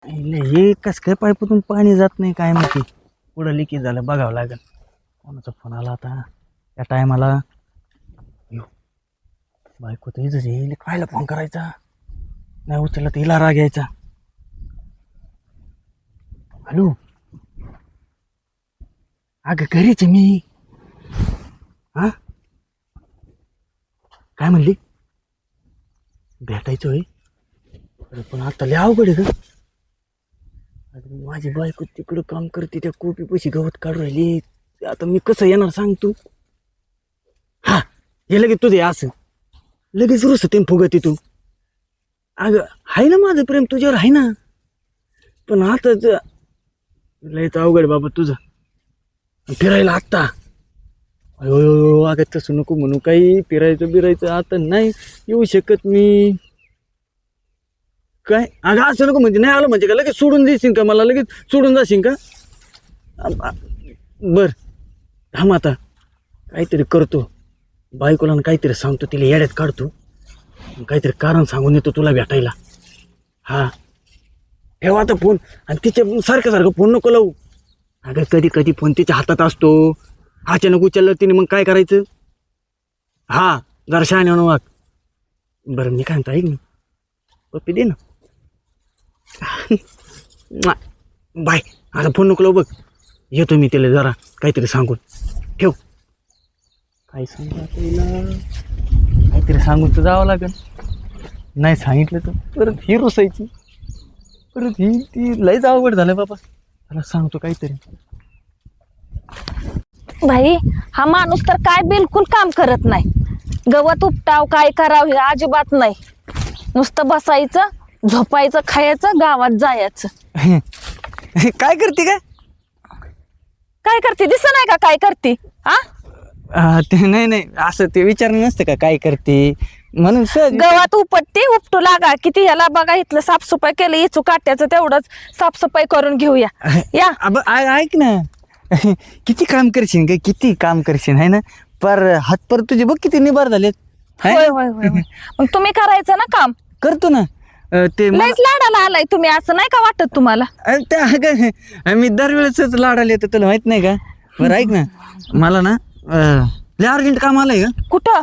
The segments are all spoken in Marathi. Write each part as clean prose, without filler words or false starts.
हे कस काय पाईपातून पाणी जात नाही काय माहिती. पुढं लिकेज झालं बघावं लागेल. कोणाचा फोन आला आता त्या टायमाला. बायको तर इथंच येईल, कायला फोन करायचा. नाही उचलला तर हिला राग यायचा. हॅलो, अगं घरीच आहे मी. हा काय म्हणली? भेटायचं होय. अरे पण आता लय अवघड आहे ग. माझी बायको तिकडं काम करते, त्या कोपी पैसे गवत काढू राहिली. आता मी कसं येणार सांग तू. हा हे लगेच तुझे असं लगेच रुसते फुगती तू. अगं आहे ना माझं प्रेम तुझ्यावर आहे ना, पण आता लयच अवघड बाबा तुझं. फिरायला आत्ता अयो अगं तसं नको म्हणू. काही फिरायचं बिरायचं आता नाही येऊ शकत मी. काय अगं असं नको म्हणजे, नाही आलं म्हणजे का लगेच सोडून देशील का मला? लगेच सोडून जाशील का? बर थांब आता काहीतरी करतो. बायकोला काहीतरी सांगतो, तिला येड्यात काढतो. काहीतरी कारण सांगून येतो तुला भेटायला. हा ठेवा आता फोन. आणि तिच्या सारखं सारखं फोन नको लावू. अगं कधी कधी फोन तिच्या हातात असतो. अचानक उचललं तिने मग काय करायचं? हा जरा शहाणे म्हणून वाग. बरं मी काय म्हणतो ऐक ना, पप्पी दे ना. बाय आता फोन नको लावू बघ. येतो मी तिला जरा काहीतरी सांगून. ठेव. काय सांगा तिला, काहीतरी सांगून तर जावं लागेल. नाही सांगितलं तर परत ही रुसायची. परत ही ती लयच अवघड झालं बाबा. त्याला सांगतो काहीतरी. भाई हा माणूस तर काय बिलकुल काम करत नाही. गवत उपटाव काय करावं हे अजिबात नाही. नुसतं बसायचं, झोपायचं, खायचं, गावात जायचं. काय करते काय? काय करते दिसत नाही का काय करते? ते नाही नाही असं ते विचारणं नसतं का काय करते म्हणून सहज. गवत उपटते, उपटू लागा. किती ह्याला बघा इथलं साफसफाई केलं, इचू काट्याचं तेवढंच साफसफाई करून घेऊया या. ऐक ना, किती काम करशील ग, किती काम करशील है ना. पर हातपर तुझे बघ किती निबार झालेत. होय होय होय होय. मग तुम्ही करायचं ना काम. करतो ना. ते लयच लाडाला आलाय तुम्ही, असं नाही का वाटत तुम्हाला? मी दरवेळेसच लाडाला येतो, तुला माहित नाही का? बरं ऐक ना, मला ना लय अर्जंट काम आलंय का. कुठं?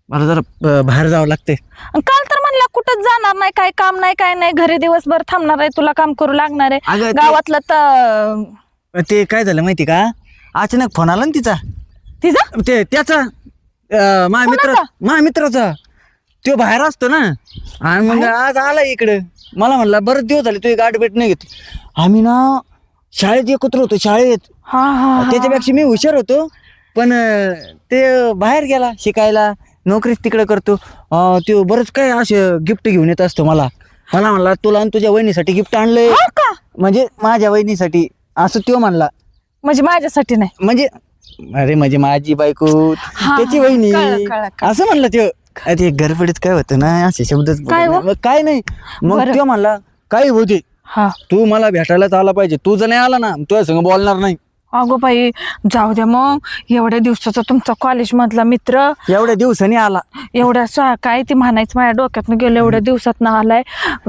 मला जरा बाहेर जावं लागतंय. काल तर म्हणला कुठंच जाणार नाही, काय काम नाही काय नाही, घरी दिवसभर थांबणार आहे, तुला काम करू लागणार अगं आहे ते- गावातलं तर. ते काय झालं माहिती का, अचानक फोन आला ना तिचा. तिचा ते त्याचा माझ्या मित्राचा तो बाहेर असतो ना. आणि मग आज आला इकडे. मला म्हणला बरं दिवस झाले तुझी गाठ भेट नाही घेत. आम्ही ना शाळेत एकत्र होतो शाळेत. हा हा त्याच्यापेक्षा मी हुशार होतो, पण ते बाहेर गेला शिकायला, नोकरीच तिकडे करतो. तो बरंच काय असं गिफ्ट घेऊन येत असतो मला. मला म्हणला तुला आणि तुझ्या वहिनीसाठी गिफ्ट आणलंय. हो का? म्हणजे माझ्या वहिनीसाठी असं तो म्हणला. म्हणजे माझ्यासाठी नाही, म्हणजे अरे म्हणजे माझी बायको त्याची वहिनी कळलं. असं म्हणलं त्यो. ते गडबडीत काय होतं ना असे शब्दच काय हो? मग काय नाही. मग बरं. त्यो म्हणला काही होते, हा. तू मला भेटायलाच आला पाहिजे. तू जर नाही आला ना तुझ्या संग बोलणार नाही. अगो बाई जाऊ द्या मग. एवढ्या दिवसाचा तुमचा कॉलेज मधला मित्र एवढ्या दिवसांनी आला. काय ती म्हणायचं माझ्या डोक्यातनं गेलं. एवढ्या दिवसात ना आलाय,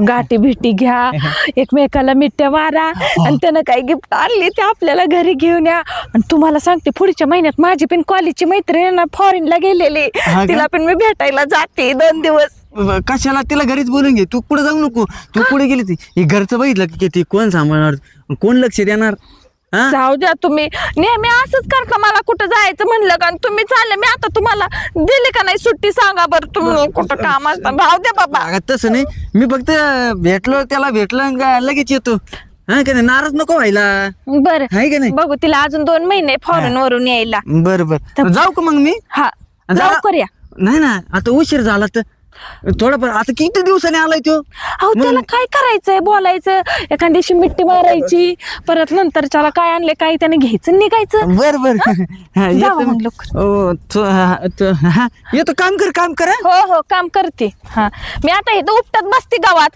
गाठी भेटी घ्या, एकमेकाला मिठ्या मारा, आणि त्यानं काही गिफ्ट आणली ते आपल्याला घरी घेऊन या. आणि तुम्हाला सांगते पुढच्या महिन्यात माझी पण कॉलेजची मैत्रीण ना फॉरेनला गेलेली, हा का? तिला पण मी भेटायला जाते 2 दिवस. कशाला तिला घरीच बोलून घे. तू पुढे जाऊ नको. तू पुढे गेली ती हे घरचं बघितलं की किती कोण सांभाळणार, कोण लक्ष देणार. हा जाऊ द्या तुम्ही नेहमी असंच करता. मला कुठं जायचं म्हणलं का तुम्ही चालले. मी आता तुम्हाला दिली का नाही सुट्टी सांगा बरं. तुम्ही कुठं काम असतं भाऊ द्या बाबा. अगं तसं नाही, मी फक्त भेटलो त्याला भेटलं का लगेच येतो. हा का नाही, नाराज नको व्हायला. बरं आहे का नाही. बघू तिला अजून 2 महिने फॉरेन वरून यायला. बरं बरं जाऊ का मग मी. हा जाऊ करूया. नाही ना आता उशीर झाला तर थोडंफार. आता किती दिवसाने आलाय तो. अहो त्याला काय करायचंय, बोलायचं, एखाद्या दिवशी मिठी मारायची, परत नंतर त्याला काय आणले काय त्याने घ्यायचं निघायचं. बर बर जाऊ मग लवकर. येतो. काम कर. हो हो काम करते. हा मी आता इथं उपटत बसते गावात.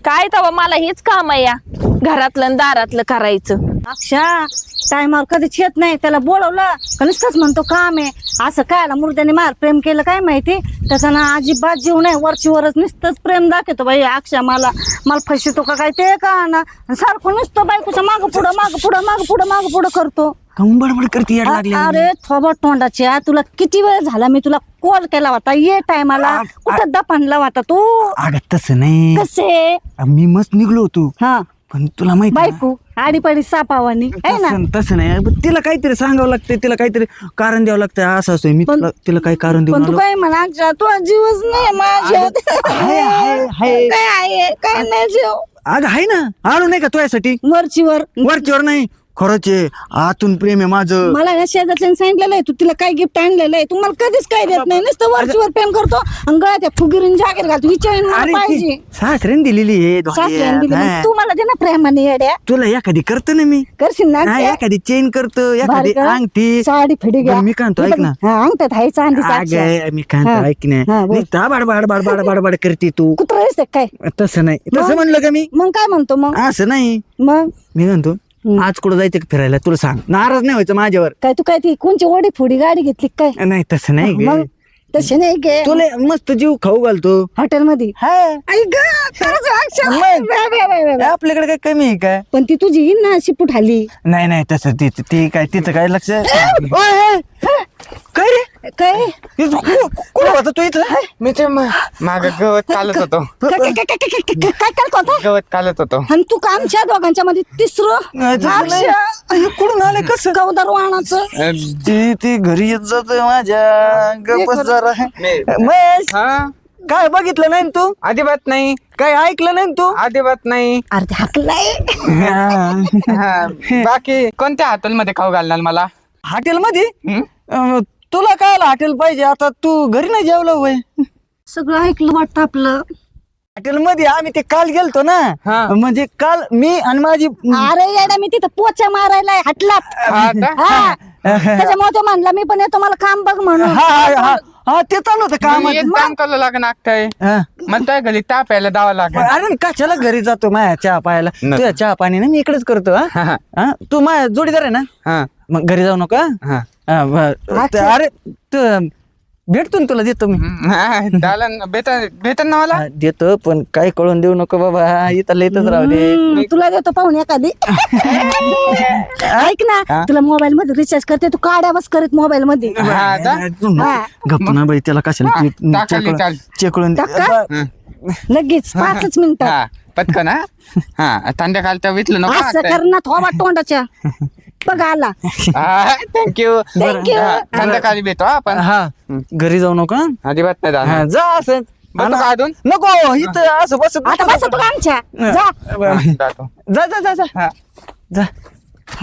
काय तवा मला हेच काम आहे या घरातलं आणि दारातलं करायचं. अक्षा टायमावर कधीच येत नाही, त्याला बोलवलं का नुसतंच म्हणतो काम आहे. असं कायला मुर्द्याने मार प्रेम केलं काय माहिती, त्याचा ना अजिबात जीव नाही, वरची वरच नुसतंच प्रेम दाखवतो बाई. अक्षा मला फसतो का काय ते का ना, सारखं नुसतं बायकोचं माग पुढं करतो. कंबडबड करते याड लागली. अरे थोबट तोंडाच्या, तुला किती वेळ झाला मी तुला कॉल केला होता, ये टायमाला कुठं दफानला होता तू. अगं तसं नाही, कसे मी मस्त निघलो होतो, हा पण तुला माहिती आहे ना, बायको आडीपाडी सापावानी आहे ना. तसं नाही, पण तिला काहीतरी सांगावं लागतं, तिला काहीतरी कारण द्यावं लागतं. असं असं मी तिला काही कारण देऊन पण तू आलो. काय म्हणा अक्षा, तू जीवच नाही माझ्या. हाय. काय आहे काय नाही जीव. अगं आहे ना, आलो नाही का तुझ्यासाठी, वरचीवर वरच्यावर नाही. खरंच आहे, आतून प्रेम आहे माझं. मला ना शेजारच्याने सांगितलेलं आहे, तू तिला काय गिफ्ट आणलेलं आहे, तुम्हाला कधीच काय देत नाही, नुसतं वरचीवर प्रेम करतो आणि गळ्यात फुगिरीन जागेर घालतो. विचारून मला पाहिजे. सासऱ्याने दिलेली आहे सासऱ्याने दिली हा. मग तू मला दे ना प्रेमाने येड्या. तुला एखादी करतो ना मी, करशील ना हा, ते? एखादी चेन करतो, एखादी भारी कर. अंगठी. साडी फिडी घ्या. बरं, मी काय म्हणतो, ऐक ना. हा, अंगठ्यात आहे चांदीचा अक्षा. अगं, मी काय म्हणतो, हा. ऐक ना, हा, बोल. नुसतं बाड करते तू. कुत्रा दिसते काय? तसं नाही, तसं मग? म्हणलं का मी, मग काय म्हणतो मग? असं नाही. मग मी म्हणतो आज कुठं जायचं का फिरायला, तुला सांग, नाराज नाही व्हायचं माझ्यावर. काय तू काय ती कोणची ओढी फोडी गाडी घेतली काय? नाही तसं नाही ग. मग तसे नाही गे. तुला मस्त जीव खाऊ घालतो. हॉटेल मध्ये आपल्याकडे काय कमी आहे का? पण ती तुझी येईन ना शिपूट आली. नाही तसं ते काय तिचं काय लक्ष. ओय, काय रे, काय कुठं होता तू इथं? मी ते माग गवत कालत होतो. काय करत होता? गवत कालत होतो. आणि तू का आमच्या दोघांच्या मध्ये तिसरं कुठून आलं कसं? कवदार वाणाचं. ती घरी येत जात माझ्या, गप्पच जरा. महेश, हा काय बघितलं नाही तू? अजिबात नाही, काय ऐकलं नाही तू? अजिबात नाही. अर्धे हाकलाय. हा, बाकी कोणत्या हॉटेलमध्ये खाऊ घालणार मला? हॉटेलमध्ये? हं? तुला काय हॉटेल पाहिजे? आता तू घरी नाही जेवलं होय? सगळं ऐकलं वाटतं आपलं. हॉटेलमध्ये आम्ही ते काल गेलतो ना, हा. म्हणजे काल मी आणि माझी अरे येडा, मी तिथं पोचा मारायला हटलात. हा का? हा त्याच्यामुळे तो म्हणला मी पण येतो, मला काम बघ म्हणून. हा ते चालू होतं काम. मग एक काम करावं लागेल लागतंय. मग तुझ्या घरी ताप यायला दावा लागेल. अरे कशाला घरी जातो माझ्या चहा पाहायला? नको. तुझ्या चहा पाणी ना मी इकडेच करतो. हा, हा. हा, तू माझ्या जोडीदार आहे ना, हा, मग घरी जाऊ नका. हा. अरे तू भेटतो ना, तुला देतो मी. हा, चालेल ना. भेटन ना मला. देतो, पण काय कळून देऊ नको बाबा, इथं लेतच राहू दे. तुला देतो पाहुणे एखादी. ऐक ना, तुला मोबाईल मध्ये रिचार्ज करते, तू काड्या बस करत मोबाईल मध्ये. हा का? गप्प ना बाई, त्याला कशाला टाकाली चाल. चेकळून टाका. लगेच 5 मिनिटं. हा, पटकन. हा, थंड्या खालच्या वितलं नको. असं कर ना थोबा तोंडाच्या. बघ आला. थँक्यू. Thank you. थंड खाली भेटू हा आपण. हा, घरी जाऊ नका. अजिबात नाही हा, जाणार. जा असं. बसू का अजून? नको, इथं असं बस. आता बस तू आमच्या जा. हा, जातो. जा जा जा जा हा. जा.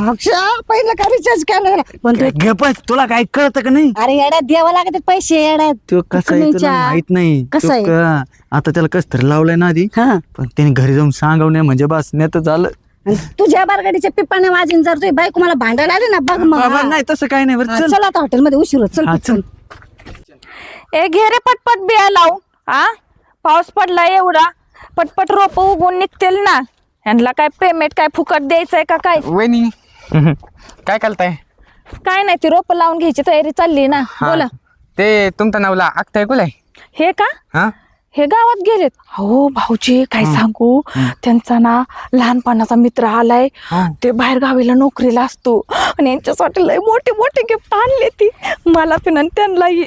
अक्षा पहिलं का रिचार्ज केलं पण तू. गप्प, तुला काय कळतं का नाही? अरे येड्यात द्यावं लागत पैसे येड्यात. तो कसा आहे तुला कुणीच्या? माहित नाही. कसं तो आहे? आता त्याला कस तरी लावलंय ना आधी, हा पण त्याने घरी जाऊन सांगाव नाही म्हणजे बस नेत झालं. आणि तुझ्या बारगाडीच्या पिप्पाने वाजून जर तुझी बायको मला भांडायला आली ना बघ मग. बाबा, नाही तसं काही नाही. बरं हा, चल. चल आता हॉटेल मध्ये उशीर होत. चल हा, पटकन. चल. ए घे रे पटपट बिया लावून. आ पाऊस पडला एवढा, पटपट रोप उगून निघतील ना. ह्यांना काय पेमेंट काय फुकट द्यायचंय का काय? वहिनी काय करताय? काय नाही, ती रोप लावून घ्यायची तयारी चालली ना. हा. बोला. ते तुमचं नावला आखताय कुलाय? हे का? हा, हे गावात गेलेत. हो भाऊजी, काय सांगू, त्यांचा ना लहानपणाचा मित्र आलाय. ते बाहेर गावीला नोकरीला असतो आणि यांच्यासाठी लय मोठे मोठे गिफ्ट आणले. ती मला पण आणि त्यांनाही.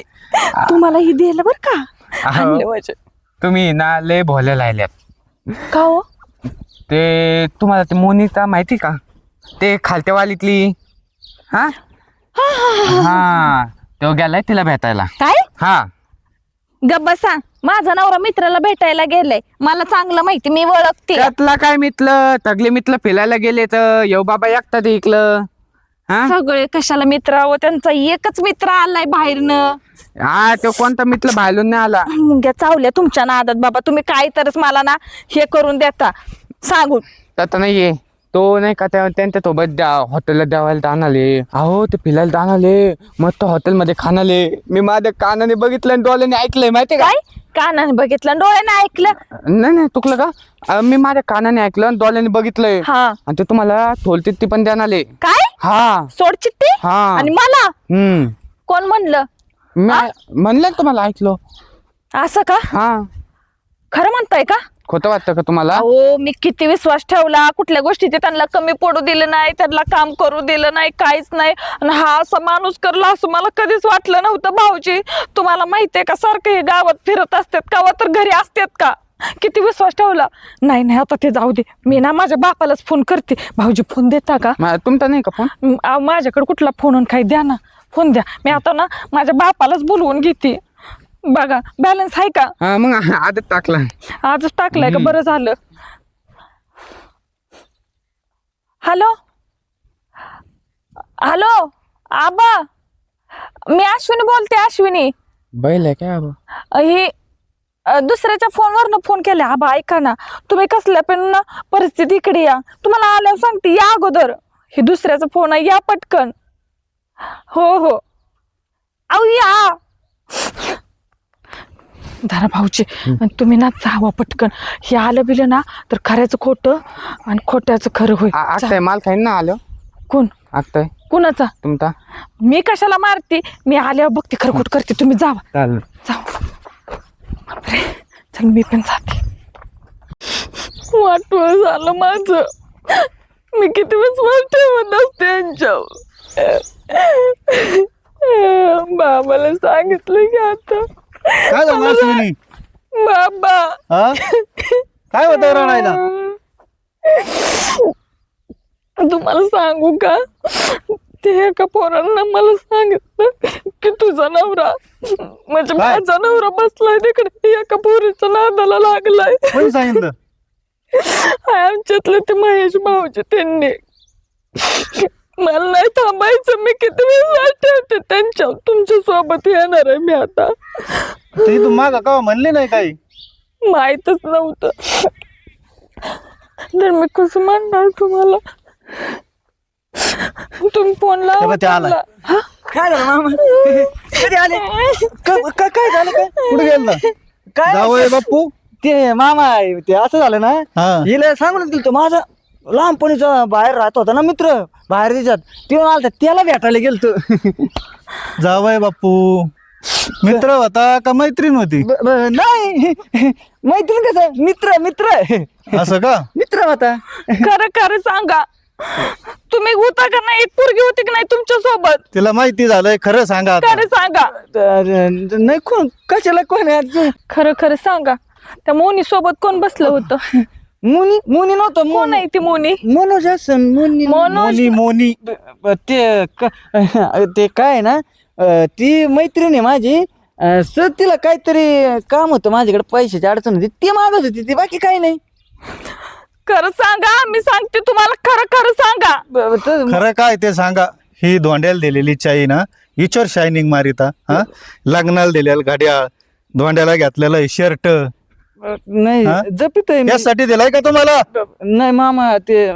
तुम्हालाही दिलं बर का? आणले म्हणजे. तुम्ही ना लय भोले राहिल्यात. का हो? ते तुम्हाला ते मोनिका माहिती का? ते खालत्या वालीतली. हा हा, तो गेलाय तिला भेटायला. काय? हा, गप्प बसा. माझा नवरा मित्राला भेटायला गेलाय, मला चांगलं माहिती, मी ओळखते. त्यातला काय मितलं तगले मितलं फिरायला गेले तर येऊ बाबा एकटा इकलं. हा सगळे कशाला मित्र आहो, त्यांचा एकच मित्र आलाय बाहेरनं. हा, तो कोणता मित्र बाहेरून नाही आला. मुंग्या चावल्या तुमच्या नादात बाबा. तुम्ही काय तरच मला ना हे करून देता सांगून. तर नाहीये. तो नाही का त्यांच्या सोबत हॉटेलला जेवायला जाणाले, अहो ते फिरायला जाणाले, मस्त हॉटेलमध्ये खाणाले. मी माझ्या कानाने बघितलं आणि डोळ्याने ऐकलंय, माहितीये का? काय कानाने बघितलं आणि डोळ्याने ऐकलं? नाही चुकलं का? मी माझ्या कानाने ऐकलं आणि डोळ्याने बघितलंय. हा. आणि ते तुम्हाला थोलचिट्टी पण देणारे. काय हा सोड चिठ्ठी? हा. आणि मला कोण म्हणलं? मी म्हणलं ना तुम्हाला, ऐकलो. असं का? हा. खरं म्हणताय का? खोटं वाटतं का तुम्हाला? अहो मी किती विश्वास ठेवला, कुठल्या गोष्टीचे त्यांना कमी पडू दिलं नाही, त्यांना काम करू दिलं नाही, काहीच नाही. आणि हा असा माणूस करला असं मला कधीच वाटलं नव्हतं. भाऊजी तुम्हाला माहितीये का, सारखं हे गावात फिरत असतात का, तर घरी असतात का? किती विश्वास ठेवला. नाही आता ते जाऊ दे, मी ना माझ्या बापालाच फोन करते. भाऊजी फोन देता का? तुमचा नाही का फोन? माझ्याकडे कुठला फोन काही द्या ना, फोन द्या. मी आता ना माझ्या बापालाच बोलवून घेते. बघा बॅलन्स आहे का? मग आधीच टाकला. आजच टाकलाय का? बरं झालं. हॅलो हॅलो आबा, मी अश्विनी बोलते. अश्विनी बैल आहे काय आबा? ही दुसऱ्याच्या फोनवरनं फोन केला. आबा ऐका ना, तुम्ही कसल्या पण ना परिस्थिती इकडे या, तुम्हाला आल्यावर सांगते. या अगोदर, हे दुसऱ्याचा फोन आहे, या पटकन. हो अहो या धरा भाऊची. आणि तुम्ही ना जावा पटकन. हे आलं बिलं ना तर खऱ्याचं खोटं आणि खोट्याचं खरं होईल. आगताय माल खाईन ना आलं. कोण आगताय कुणाचा? तुमचा. मी कशाला मारते? मी आल्यावर बघते खरं खोट करते. तुम्ही जावा चालेल. जाऊ. बापरे, चल मी पण जाते. वाटवं झालं माझं. मी किती विश्वास ठेवत असते यांच्यावर. बाबाला सांगितलं की आता. काय झालं अश्विनी? बाबा हा काय होतं रडायला? तुम्हाला सांगू का, ते एका पोरांना मला सांगितलं की तुझा नवरा, म्हणजे काय? माझा नवरा बसलाय तिकडे एका पोरीच्या नादाला लागलाय. कोणी सांगितलं? आमच्यातले ते महेश भाऊजी, त्यांनी. मला नाही थांबायचं. मी किती वेळ ठेवते त्यांच्या. तुमच्या सोबत येणार आहे मी आता. ते तू मागा का म्हणले नाही काही? माहीतच नव्हतं तर मी कसं म्हणणार तुम्हाला. तुम्ही फोन तेव्हा ते आला. लावा. काय झालं मामा? कधी आले? काय झालं? काय कुठे गेला? काय जावई बापू. ते मामा ते असं झालं ना, हा. हिला सांगून दिलं. तो माझा लहानपणीचा बाहेर राहत होता ना मित्र, बाहेर देशात. ते आलता, त्याला भेटायला गेलतो. जावई बापू मित्र होता का मैत्रीण होती? नाही, मैत्रीण कसं, मित्र मित्र असं का? मित्र होता. खरं खरं सांगा, तुम्ही होता का नाही? एक पोरगी होती की नाही तुमच्या सोबत? तिला माहिती झालंय, खरं सांगा आता. खरं सांगा. नाही कोण, कशाला कोण आहे? खरं खरं सांगा, त्या मोनी सोबत कोण बसलं होतं? मुनी मुनी नव्हतं. कोण आहे ती मोनी? मनोज असन. मुनी मनोज? मोनी ते काय ना, ती मैत्रीण आहे माझी. सर तिला काहीतरी काम होतं माझ्याकडे, पैशाची अडचण होती, ती मागत होती ती, बाकी काही नाही. खरं सांगा, मी सांगते तुम्हाला. खरं खरं सांगा. खरं काय ते सांगा. ही धोंड्याला दिलेली चाई ना, हिच्यावर शायनिंग मारिता. हा, लग्नाला दिलेलं घड्याळ, धोंड्याला घातलेलं शर्ट, नाही हा? जपित आहे यासाठी दिलाय का तुम्हाला? नाही मामा, ते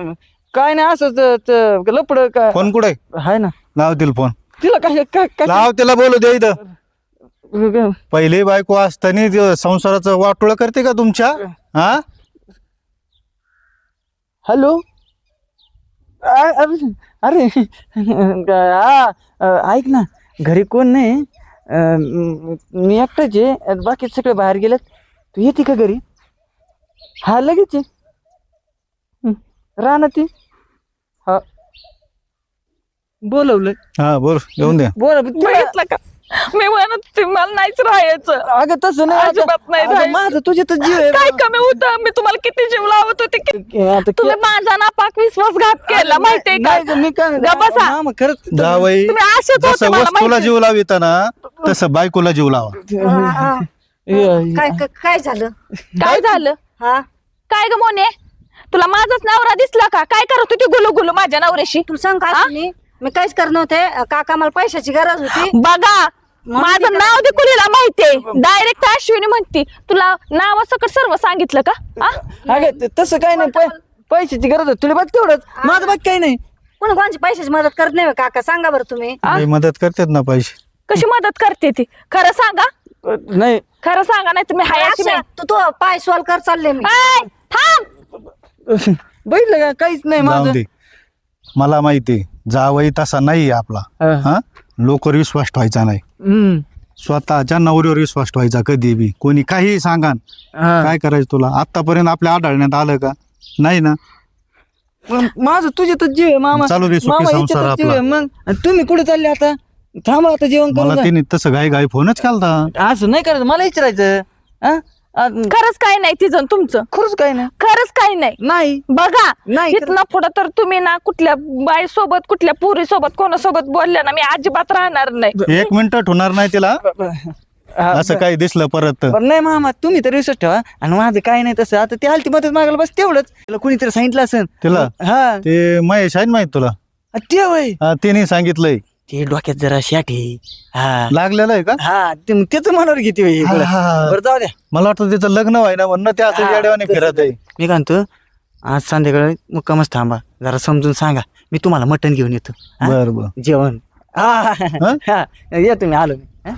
काय नाही असंच लपड काय फोन कुठे आहे ना. लावतील फोन. तिला काय काय काय लाव, तिला बोलू दे इथं. पहिली बायको असताना ते संसाराचं वाटोळ करते का तुमच्या? हा, हॅलो. अरे ऐक ना, घरी कोण नाही. मी एकटाच आहे, बाकी सगळे बाहेर गेलेत. तू येते का घरी? हा लगेच आहे. राहणार ती. हा बोलवलं. हा बोल, येऊन द्या. बघितलं का, मी म्हणत होते मला नाहीच राहायचं. अगं तसं नाही, अजिबात नाही अगं, राहायचं. माझं तुझ्या तर जीव आहे. काय कमी होतं? मी तुम्हाला किती जीव लावत होते की आता तुम्ही माझा नापाक विश्वासघात केला, माहितीये का? नाही, मी काय गा बसा. मामा, खरंच जावई, तुम्ही असेच होते, जसं मला वस्तूला माहिती. जीव लाविता ना, तसं बायकोला जीव लावा. काय काय झालं? काय झालं? हा, काय ग मोने, तुला माझाच नवरा दिसला का? काय करत होती गुलू गुलू माझ्या नवऱ्याशी? तुला सांग का अश्विनी, मी काहीच करत नव्हते. काका मला पैशाची गरज होती. बघा, माझं नाव देखुलीला माहितीये. डायरेक्ट अश्विनी म्हणती. तुला नावासकट सर्व सांगितलं का? हा? अगं तसं काय नाही. पैशाची गरज आहे तुला बघ तेवढंच माझं बघ काही नाही. कोणी कोणाची पैशाची मदत करत नाही होय काका, सांगा बरं तुम्ही. आ? लय मदत करतात ना पैसे. कशी मदत करते ती खरं सांगा, नाही खरं सांगा नाही तुम्ही हाय अशी अक्षय, तू तो पाय सॉल्व कर चालले मी. ऐ, थांब. बघितलं का काहीच नाही जाऊ माझं. दे, मला माहिती जावई तसा नाही आपला. हा. हा, लोकवर विश्वास ठेवायचा नाही, हम्म. स्वतःच्या नवऱ्यावर विश्वास ठेवायचा कधी बी. कोणी काही सांगा, हा. काय करायचं तुला? आतापर्यंत आपल्या आढळण्यात आलं का? नाही ना. मग माझं तुझ्यातच जीव आहे मामा. चालू दे सुखी मामा संसार याच्यातच जीव आपला. आहे. मग आणि तुम्ही कुठे चालले आता? थांबा आता जेवण मला करून तिने तसं घाई घाई फोनच केलता. जा. असं नाही करायचं, मला विचारायचं. हा? खरंच काही नाही तिचं आणि तुमचं, खरंच काय नाही. खरंच काही नाही. नाही बघा नाही खरंच. इथनं पुढं तर तुम्ही ना कुठल्या बाई सोबत कुठल्या पुरी सोबत कोणासोबत बोलल्या ना मी अजिबात राहणार नाही. 1 मिनिट होणार नाही तिला हा, असं काही दिसलं परत तर. पण नाही मामा तुम्ही तर विश्वास ठेवा. आणि माझं काय नाही तसं. आता ती आलती मदत मागायला बस तेवढंच. तिला कुणीतरी सांगितलं असेल तिला हा ते महेश आहे ना माहित तुला? ते होय. हा, तिने सांगितलंय. ते डोक्यात जरा शाठी. हा लागलेलं आहे का? हा त्याच मनावर घेते होय इकडं. हा. बरं जाऊ द्या. मला वाटतं त्याचं लग्न व्हाय ना म्हणणं ते असं हा, येड्यावाने तसं फिरत आहे. मी काय म्हणतो आज संध्याकाळी मुक्कामच थांबा, जरा समजून सांगा. मी तुम्हाला मटण घेऊन येतो. हा? बर बर. जेवण. हा हा येतो मी, आलो मी. हा?